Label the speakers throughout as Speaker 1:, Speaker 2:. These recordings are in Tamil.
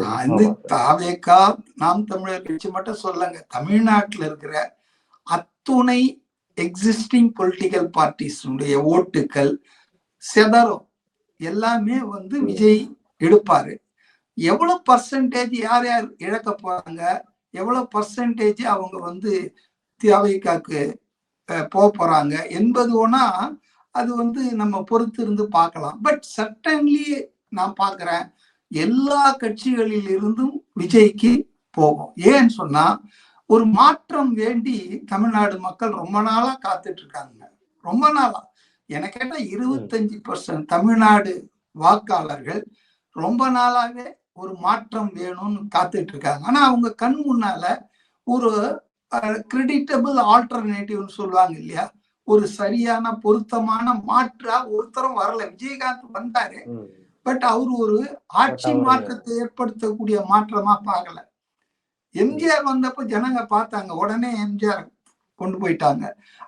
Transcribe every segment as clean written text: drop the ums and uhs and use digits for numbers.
Speaker 1: நான் வந்து தாவேக்கா நாம் தமிழர் கட்சி மட்டும் சொல்லங்க, தமிழ்நாட்டில் இருக்கிற அத்துணை எக்ஸிஸ்டிங் பொலிட்டிக்கல் பார்ட்டிஸுடைய ஓட்டுக்கள் செதறும். எல்லாமே வந்து விஜய் எடுப்பாரு. எவ்வளவு பர்சன்டேஜ் யார் யார் இழக்க போறாங்க, எவ்வளவு பர்சன்டேஜ் அவங்க வந்து தியாவைக்காக்கு போறாங்க என்பது ஒன்னா அது வந்து நம்ம பொறுத்து இருந்து பார்க்கலாம். பட் சர்டன்லி நான் பார்க்கிறேன் எல்லா கட்சிகளில் இருந்தும் விஜய்க்கு போகும். ஏன்னு சொன்னா ஒரு மாற்றம் வேண்டி தமிழ்நாடு மக்கள் ரொம்ப நாளா காத்துட்டு இருக்காங்க. ரொம்ப நாளா எனக்கு கேட்டா 25% தமிழ்நாடு வாக்காளர்கள் ரொம்ப நாளாவே ஒரு மாற்றம் வேணும்னு காத்துட்டு இருக்காங்க. ஆனா அவங்க கண் முன்னால ஒரு கிரெடிட்டபிள் ஆல்டர்னேட்டிவ்னு சொல்லுவாங்க இல்லையா, ஒரு சரியான பொருத்தமான மாற்றா ஒருத்தரும் வரல. விஜயகாந்த் வந்தாரு, பட் அவர் ஒரு ஆட்சி மாற்றத்தை ஏற்படுத்தக்கூடிய மாற்றமா பார்க்கல. எம்ஜிஆர் வந்தப்ப ஜனங்க பார்த்தாங்க, உடனே எம்ஜிஆர் கொண்டு போயிட்டாங்க.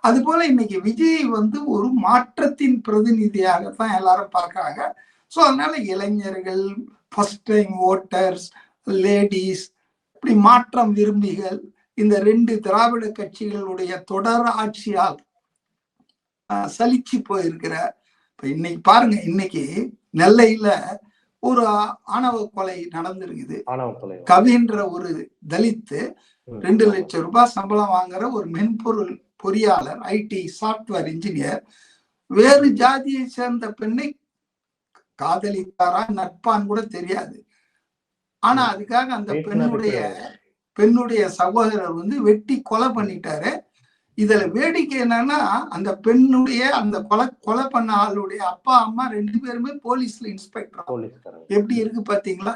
Speaker 1: அது போல இன்னைக்கு விஜய் வந்து ஒரு மாற்றத்தின் பிரதிநிதியாகத்தான் எல்லாரும் பார்க்கறாங்க. ஸோ அதனால இளைஞர்கள், ஃபர்ஸ்ட் டைம் ஓட்டர்ஸ், லேடிஸ், இப்படி மாற்றம் விரும்பிகள், இந்த 2 திராவிட கட்சிகளுடைய தொடர் ஆட்சியால் சலிச்சு போயிருக்கிற இன்னைக்கு பாருங்க, இன்னைக்கு நெல்லையில ஒரு ஆணவ கொலை நடந்திருக்குது. கவின்ற ஒரு தலித்து 2 லட்சம் ரூபாய் சம்பளம் வாங்குற ஒரு மென்பொருள் பொறியாளர், ஐடி சாப்ட்வேர் இன்ஜினியர், வேறு ஜாதியை சேர்ந்த பெண்ணை காதலித்தாரா நட்பான்னு கூட தெரியாது. ஆனா அதுக்காக அந்த பெண்ணுடைய சகோதரர் வந்து வெட்டி கொலை பண்ணிட்டாரு. இதுல வேடிக்கை என்னன்னா, அந்த பெண்ணுடைய அந்த கொலை பண்ண ஆளுடைய அப்பா அம்மா 2 பேருமே போலீஸ்ல இன்ஸ்பெக்டர். எப்படி இருக்கு பாத்தீங்களா?